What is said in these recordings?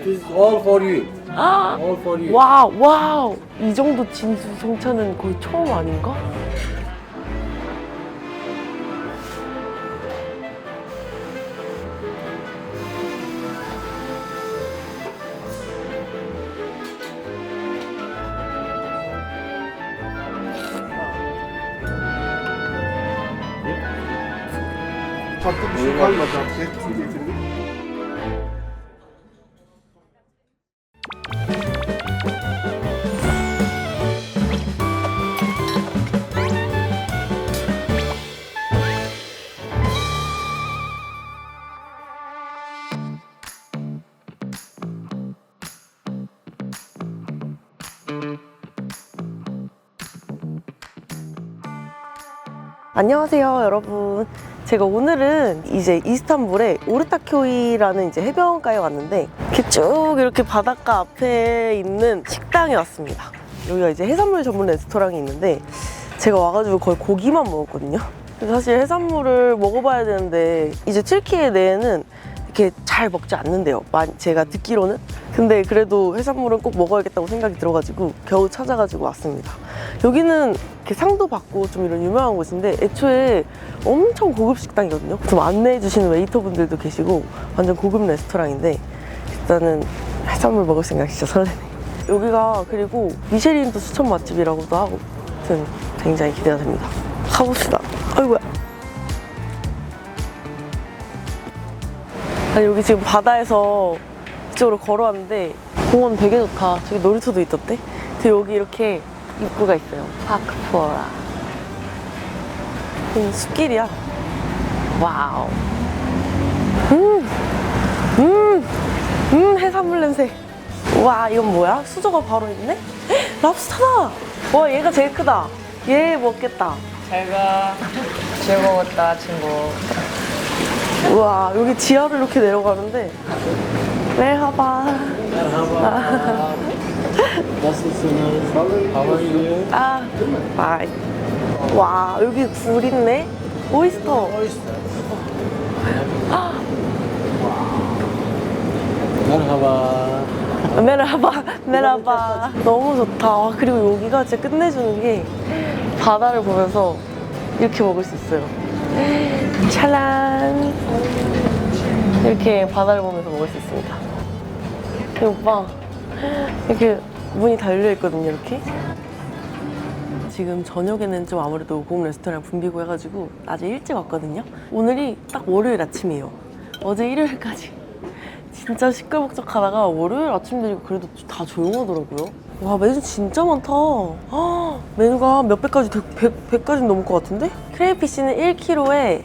This is all for you. 아, All for you. 와우, 와우. 이 정도 진수성찬은 거의 처음 아닌가? Farklı bir şey kalmadı artık. Hepsini getirdik. 안녕하세요, 여러분. 제가 오늘은 이제 이스탄불의 오르타kö이라는 이제 해변가에 왔는데 이렇게 쭉 이렇게 바닷가 앞에 있는 식당에 왔습니다. 여기가 이제 해산물 전문 레스토랑이 있는데 제가 와가지고 거의 고기만 먹었거든요. 그래서 사실 해산물을 먹어봐야 되는데 이제 튀르키예 내에는 이렇게 잘 먹지 않는데요. 제가 듣기로는. 근데 그래도 해산물은 꼭 먹어야겠다고 생각이 들어가지고 겨우 찾아가지고 왔습니다. 여기는 이렇게 상도 받고 좀 이런 유명한 곳인데 애초에 엄청 고급 식당이거든요. 좀 안내해 주시는 웨이터분들도 계시고 완전 고급 레스토랑인데 일단은 해산물 먹을 생각 진짜 설레네. 여기가 그리고 미쉐린도 추천 맛집이라고도 하고 아무튼 굉장히 기대가 됩니다. 가봅시다. 아이고야. 아니, 여기 지금 바다에서 이쪽으로 걸어왔는데 공원 되게 좋다. 저기 놀이터도 있던데? 근데 여기 이렇게 입구가 있어요. 파크 포라. 숲길이야. 와우. 해산물 냄새. 와, 이건 뭐야? 수저가 바로 있네? 헉, 랍스타다! 와, 얘가 제일 크다. 얘 먹겠다. 잘가. 즐거웠다, 친구. 우와, 여기 지하로 이렇게 내려가는데. 메하바. Nasılsınız? How are you? 아, 바이. 와, 여기 굴 있네? 오이스터. Merhaba. 메라바, 메라바. 너무 좋다. 와, 그리고 여기가 진짜 끝내주는 게 바다를 보면서 이렇게 먹을 수 있어요. 찰란. 이렇게 바다를 보면서 먹을 수 있습니다. 이 오빠, 이렇게 문이 다 열려 있거든요, 이렇게. 지금 저녁에는 좀 아무래도 고급 레스토랑 붐비고 해가지고 아주 일찍 왔거든요. 오늘이 딱 월요일 아침이에요. 어제 일요일까지 진짜 시끌벅적하다가 월요일 아침 되니까 그래도 다 조용하더라고요. 와, 메뉴 진짜 많다. 메뉴가 몇 배까지, 100까지 넘을 것 같은데? 크레이피쉬는 1kg에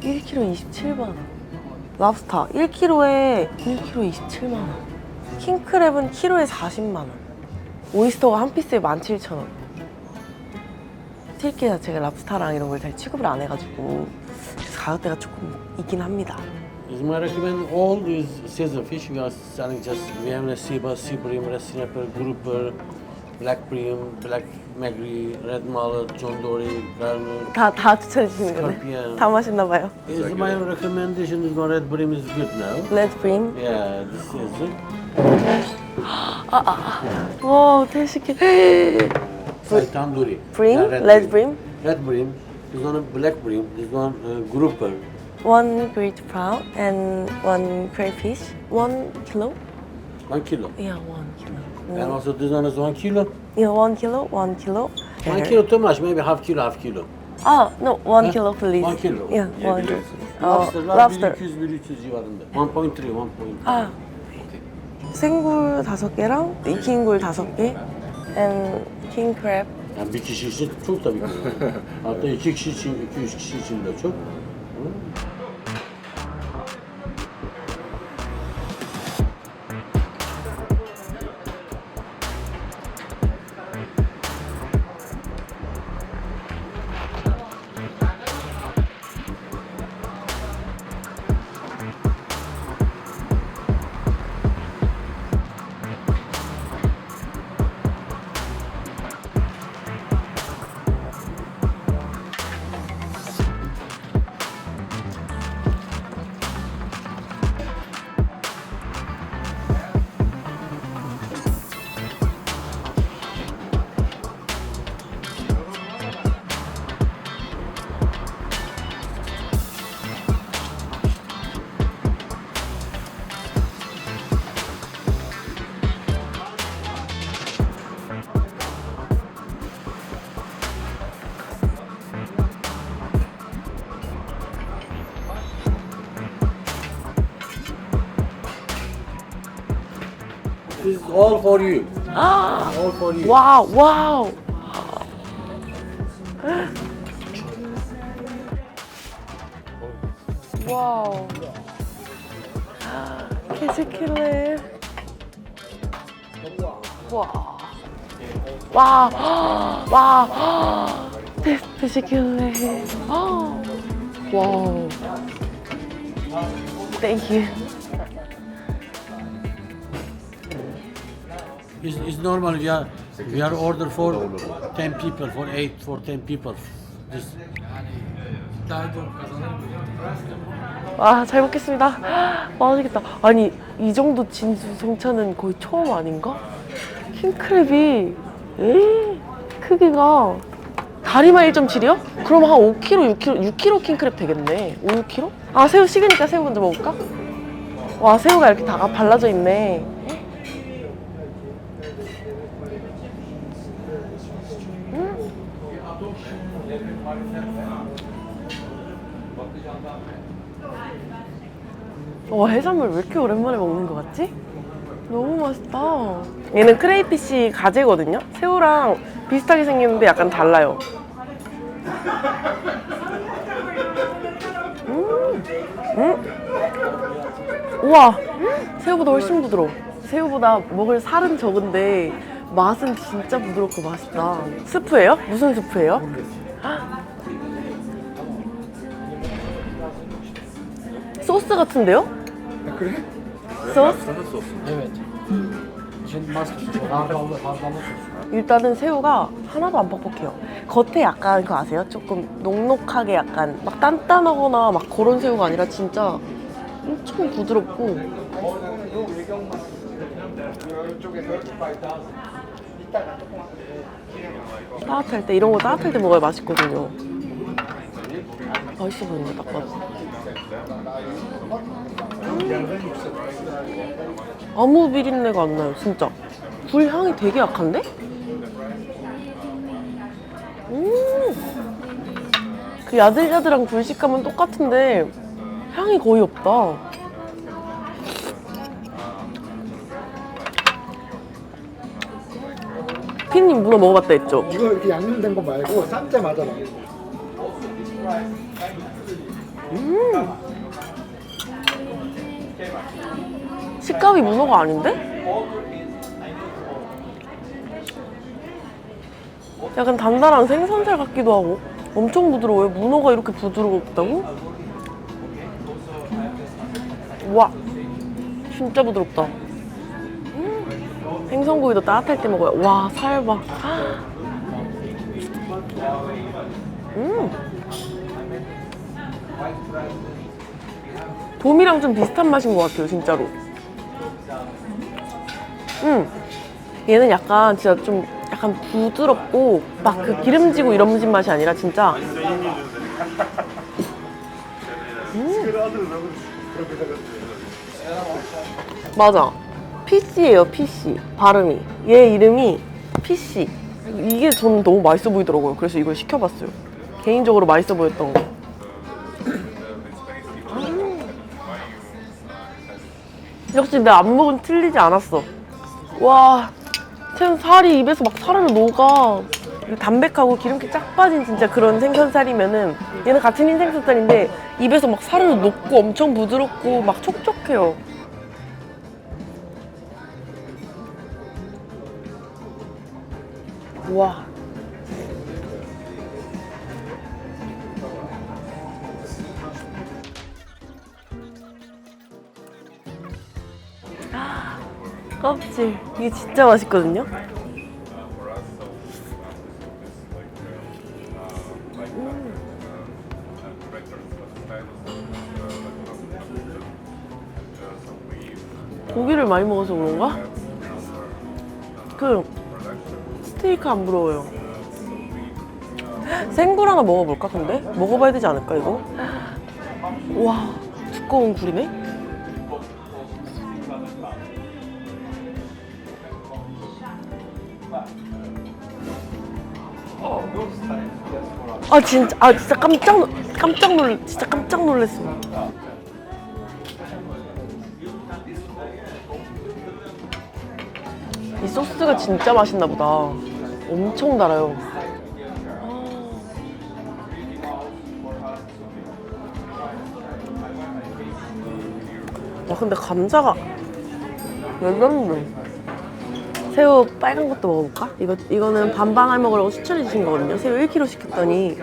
1kg 27만 원. 랍스타 1kg에 27만 원. 킹크랩은 키로에 40만 원. 오이스터가 한 피스에 17,000원. 튀르키예 자체가 랍스타랑 이런 걸 잘 취급을 안 해가지고 그래서 가격대가 조금 있긴 합니다. Is my recommend all these season fish we are selling just we have sea bass, sea bream, red snapper, grouper, black bream, black magri, red mullet, john dory, garnet. 다 추천해 주시는 거네. Scorpion. 다 맛있나 봐요. Is my recommendation is one red bream is good now. 레드 브림. Yeah, this is it. 와, 대식해. Like tandoori. 브림? Yeah, 레드 브림? Red bream. This one black bream. This one grouper. One great prawn and one crayfish. 1 kilo? 1 kilo. Yeah, 1 kilo. And also this one is 1 kilo. Yeah, 1 kilo, 1 kilo. 1 kilo too much. Maybe half kilo, half kilo. Oh, no, 1 kilo please. 1 kilo. Yeah, 1 kilo. Lobsterlar lobster. 1200-1300 civarında. 1.3, 1.3. 아, 생굴 5개랑 익힌굴 5개 and king crab. Yani bir kişi için çok tabii ki. Hatta 2 kişi için, 2-3 kişi için de çok. This is all for you. 아, All for you. 와우, 와우. 와우. 캐시킬레. 와. 와. 와. 캐시킬레. 와우. Thank you. It's normal. We are order for 10 people, for 8, for 10 people. This. 와, 잘 먹겠습니다. 맛있겠다. 아니, 이 정도 진수성찬은 거의 처음 아닌가? 킹크랩이 크기가 다리만 1.7이요? 그럼 한 5kg, 6kg 킹크랩 되겠네. 5, 6kg? 아, 새우 식으니까 새우 먼저 먹을까? 와, 새우가 이렇게 다 발라져 있네. 와, 해산물 왜 이렇게 오랜만에 먹는 것 같지? 너무 맛있다. 얘는 크레이피쉬 가재거든요? 새우랑 비슷하게 생겼는데 약간 달라요. 우와, 새우보다 훨씬 부드러워. 새우보다 먹을 살은 적은데 맛은 진짜 부드럽고 맛있다. 스프예요? 무슨 스프예요? 소스 같은데요? 그래? 소스? Evet. Şimdi maske harbalı sos. 일단은 새우가 하나도 안 뻑뻑해요. 겉에 약간 그거 아세요? 조금 녹록하게 약간 막 단단하거나 막 그런 새우가 아니라 진짜 엄청 부드럽고 따뜻할 때 이런 거 따뜻할 때 먹어야 맛있거든요. 맛있어 보인다 딱 봐도. 아무 비린내가 안 나요 진짜. 굴 향이 되게 약한데? 그 야들야들한 굴식감은 똑같은데 향이 거의 없다. 피디님 문어 먹어봤다 했죠? 이거 이렇게 양념된 거 말고 쌈자마자 나온 거. 식감이 문어가 아닌데? 약간 단단한 생선살 같기도 하고 엄청 부드러워요. 문어가 이렇게 부드럽다고? 와, 진짜 부드럽다. 생선구이도 따뜻할 때 먹어요. 와, 살 봐. 돔이랑 좀 비슷한 맛인 것 같아요, 진짜로. 얘는 약간 진짜 좀 약간 부드럽고 막 그 기름지고 이런 맛이 아니라 진짜 맞아. 피쉬예요, 피쉬. 발음이. 얘 이름이 피쉬. 이게 저는 너무 맛있어 보이더라고요. 그래서 이걸 시켜봤어요. 개인적으로 맛있어 보였던 거. 역시 내 안목은 틀리지 않았어. 와, 쟤는 살이 입에서 막 사르르 녹아. 담백하고 기름기 쫙 빠진 진짜 그런 생선살이면은 얘는 같은 흰 생선살인데 입에서 막 사르르 녹고 엄청 부드럽고 막 촉촉해요. 와. 껍질. 이게 진짜 맛있거든요? 고기를 많이 먹어서 그런가? 스테이크 안 부러워요. 생굴 하나 먹어볼까 근데? 먹어봐야 되지 않을까 이거? 와, 두꺼운 굴이네? 진짜 깜짝 놀랐어. 이 소스가 진짜 맛있나 보다. 엄청 달아요. 와, 근데 감자가 열렸네. 새우 빨간 것도 먹어볼까? 이거는 반반 할 먹으라고 추천해 주신 거거든요. 새우 1kg 시켰더니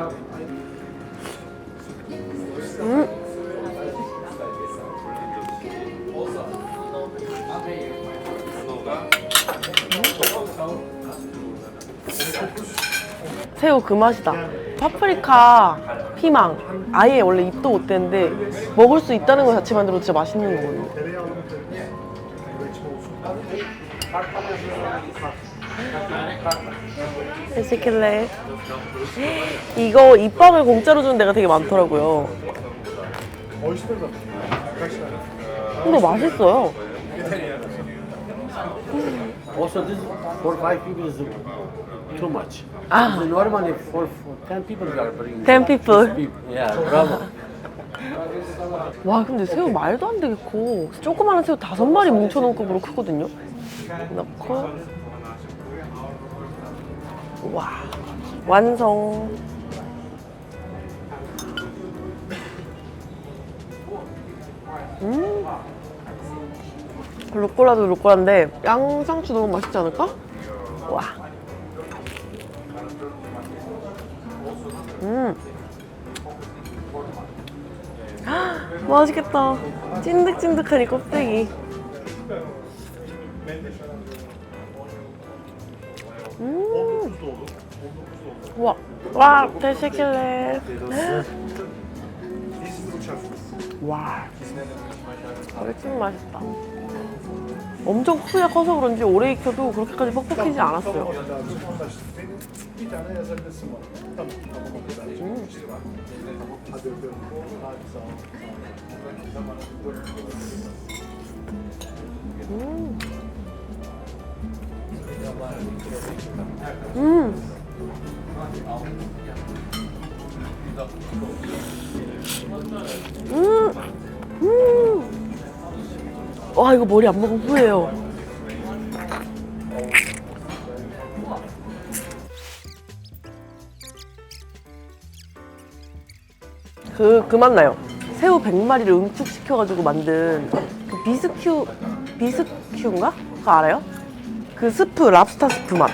새우 그 맛이다. 파프리카, 피망 아예 원래 입도 못 대는데 먹을 수 있다는 것 자체만으로도 진짜 맛있는 거거든요. 에스킬레 이거 입밥을 공짜로 주는 데가 되게 많더라고요. 근데 맛있어요. Also, this for 5 people is too much. Ah. Normally for 10 people we are bringing. 10 people. Yeah, bravo. 와, 근데 새우 말도 안 되게 커. 조그마한 새우 5마리 뭉쳐놓은 급으로 크거든요. 넣고 와, 완성. 루꼴라도 루꼴라인데 양상추 너무 맛있지 않을까? 와. 맛있겠다. 찐득찐득한 이 껍데기. 와, teşekkürler. 와, 훨씬 맛있다. 엄청 크기가 커서 그런지 오래 익혀도 그렇게까지 뻑뻑해지지 않았어요. Bir tane yazabilirsin bana. Tamam, tamam o kadar. Hadi öpüyorum. Hadi sağ ol. 와, 이거 머리 안 먹으면 후회해요. 그 맛나요. 새우 100마리를 응축시켜가지고 만든 그 비스큐인가? 그거 알아요? 그 스프, 랍스타 스프 맛.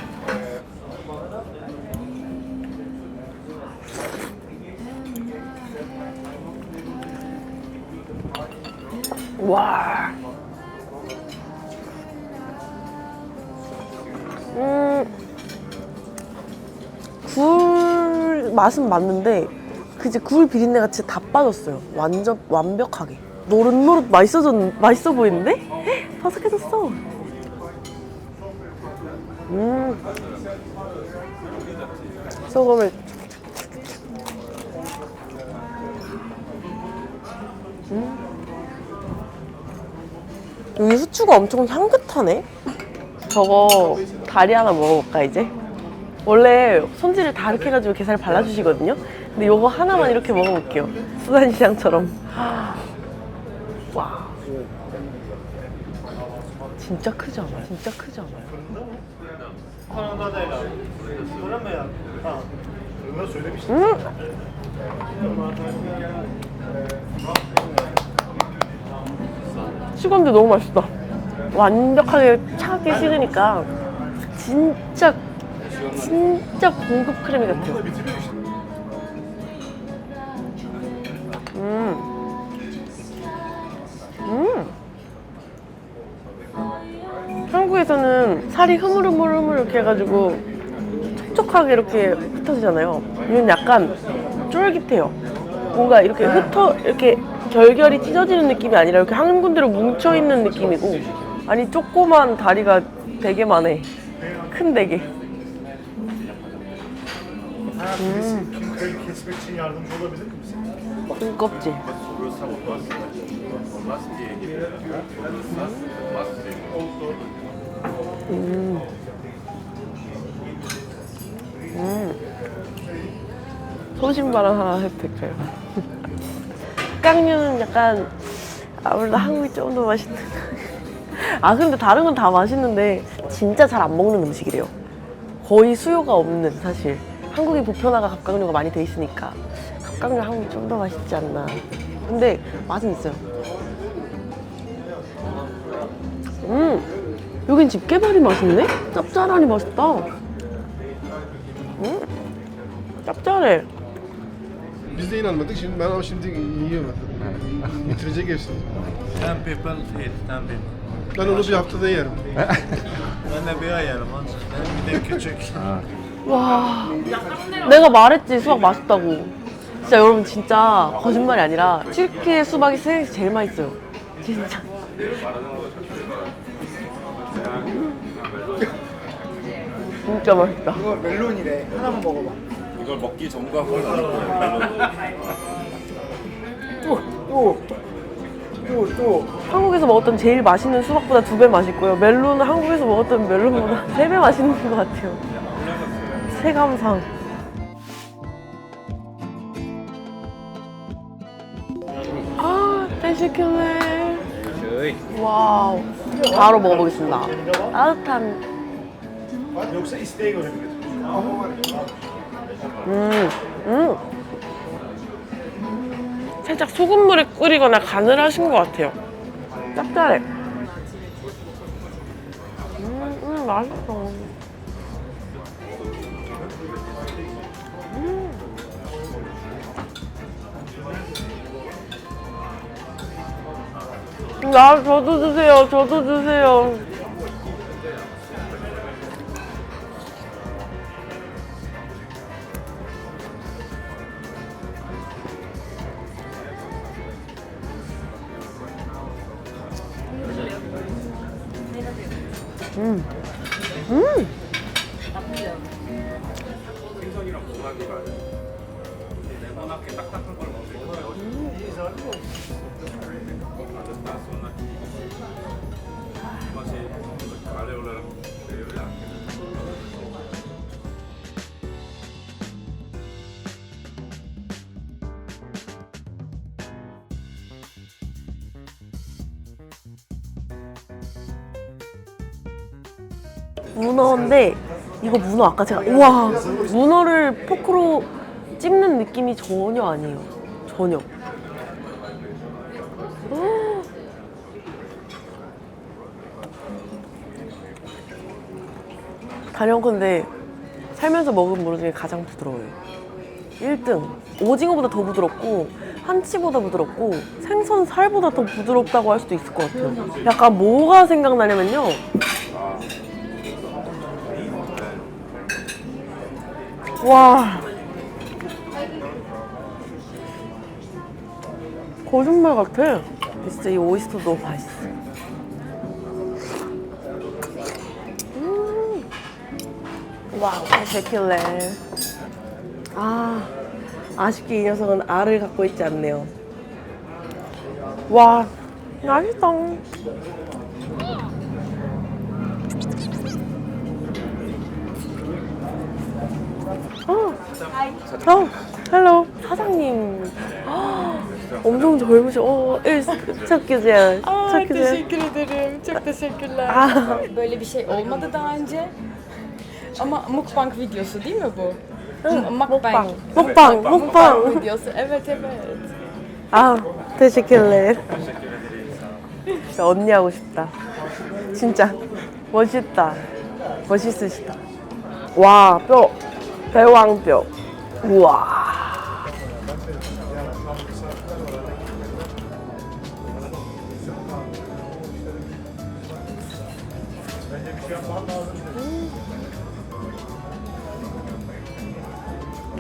와. 굴 맛은 맞는데 그제 굴 비린내가 진짜 다 빠졌어요. 완전 완벽하게. 노릇노릇 맛있어 보이는데? 바삭해졌어. 소금을. 여기 후추가 엄청 향긋하네? 저거 다리 하나 먹어볼까 이제? 원래 손질을 다 이렇게 해가지고 게살 발라주시거든요? 근데 요거 하나만 이렇게 먹어볼게요. 수산시장처럼. 와. 진짜 크지 않아? 진짜 크지 않아요? 식었는데 너무 맛있다. 완벽하게 차게 식으니까 진짜 고급 크래미 같아요. 한국에서는 살이 흐물흐물 이렇게 해가지고 촉촉하게 이렇게 흩어지잖아요. 이건 약간 쫄깃해요. 뭔가 이렇게 이렇게 결결이 찢어지는 느낌이 아니라 이렇게 한 군데로 뭉쳐있는 느낌이고, 아니 조그만 다리가 되게 많네. 큰 대게. Kesmek için yardımcı olabilir misin? 큰 껍질. 소신발언 하나 해도 될까요? 깡류는 약간 아무래도 한국이 좀 더 맛있는 거. 아, 근데 다른 건 다 맛있는데 진짜 잘 안 먹는 음식이래요. 거의 수요가 없는, 사실. 한국이 보편화가 갑각류가 많이 돼 있으니까 갑각류 한국이 좀 더 맛있지 않나. 근데 맛은 있어요. 여긴 집게발이 맛있네? 짭짤하니 맛있다. 짭짤해. Biz de inanmadık. Şimdi ben ama şimdi yiyorum. Bitirecek hepsini. 10 people eat, 10 people. Ben onu bir haftada yerim. Ben de bir ay yerim. Bir de küçük. 와, 내가 말했지 수박 맛있다고. 진짜 여러분 진짜 거짓말이 아니라 튀르키예 수박이 세상에서 제일 맛있어요. 진짜. 진짜 맛있다. 이거 멜론이래. 하나만 먹어봐. 이걸 먹기 전과 후는 아닐 거예요. 또. 한국에서 먹었던 제일 맛있는 수박보다 2배 맛있고요. 멜론은 한국에서 먹었던 멜론보다 3배 맛있는 것 같아요. 체감상. 아, teşekkürler. 와우. 바로 먹어보겠습니다. 따뜻한. Yoksa isteğe göre mi getiriyorsun? 살짝 소금물에 끓이거나 간을 하신 것 같아요. 짭짤해. 맛있어. 저도 주세요. 저도 주세요. 문어인데 이거 문어 아까 제가 우와 문어를 포크로 찝는 느낌이 전혀 아니에요. 전혀. 단연컨대 살면서 먹은 문어 중에 가장 부드러워요. 1등. 오징어보다 더 부드럽고 한치보다 부드럽고 생선 살보다 더 부드럽다고 할 수도 있을 것 같아요. 약간 뭐가 생각나냐면요. 와. 거짓말 같아. 진짜 이 오이스터 너무 맛있어. 와우, teşekkürler. 아, 아쉽게 이 녀석은 알을 갖고 있지 않네요. 와, 맛있다. 헬로. 사장님. 엄청 젊으셔. Çok güzel. Çok güzel. Teşekkür ederim. Çok teşekkürler. Böyle bir şey olmadı daha önce. Ama mukbang videosu değil mi bu? Mukbang. 먹방. videosu. Evet evet. 아, teşekkürler. 진짜 언니 하고 싶다. 진짜 멋있다. 멋있으시다. 와, 뼈. 대왕뼈. 우와.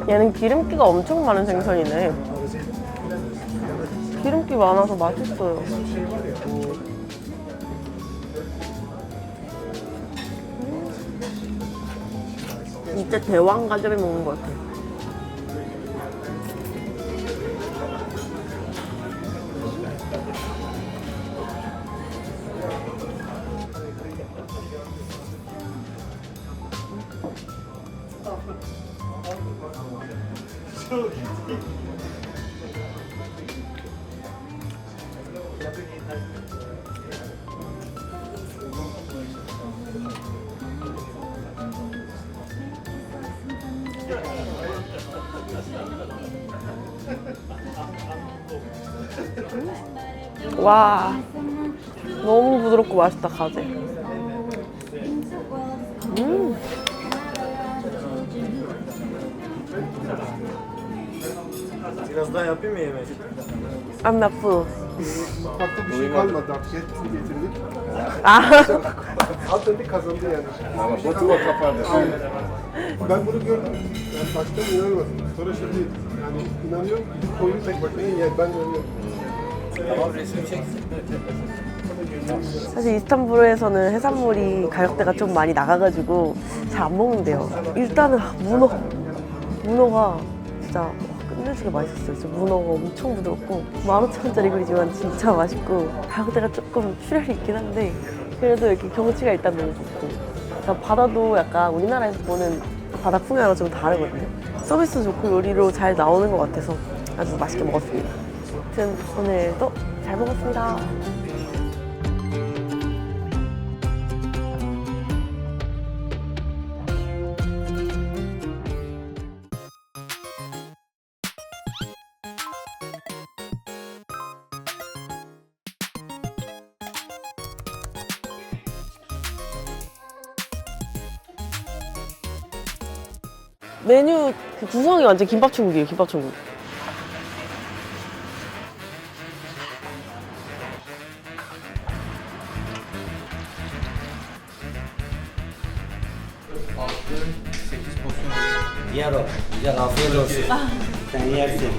얘는 기름기가 엄청 많은 생선이네. 기름기 많아서 맛있어요. 진짜 대왕 가자미 먹는 것 같아. 와, 너무 부드럽고 맛있다, 가재. Biraz daha yapayım mı yemeği? I'm not full. Mutfakta bir şey kalmadı artık. Hepsini getirdik. 아, Atatürk kazandı yani. Batıma kapardı. Ben bunu gördüm. Yani baştan inanmadım. Sonra şimdi yani inanıyorum. Koyun tek başına yer. Ben inanıyorum. 사실 이스탄불에서는 해산물이 가격대가 좀 많이 나가가지고 잘 안 먹는데요. 일단은 문어가 진짜 끝내주게 맛있었어요. 진짜 문어가 엄청 부드럽고 15,000원짜리 굴이지만 진짜 맛있고 가격대가 조금 출혈이 있긴 한데 그래도 이렇게 경치가 일단 너무 좋고 그러니까 바다도 약간 우리나라에서 보는 바다 풍경이랑 좀 다르거든요. 서비스 좋고 요리로 잘 나오는 것 같아서 아주 맛있게 먹었습니다. 아무튼 오늘도 잘 먹었습니다. 메뉴 그 구성이 완전 김밥 천국이에요, 김밥 천국. Yer o. Güzel afiyet olsun. Sen yersin.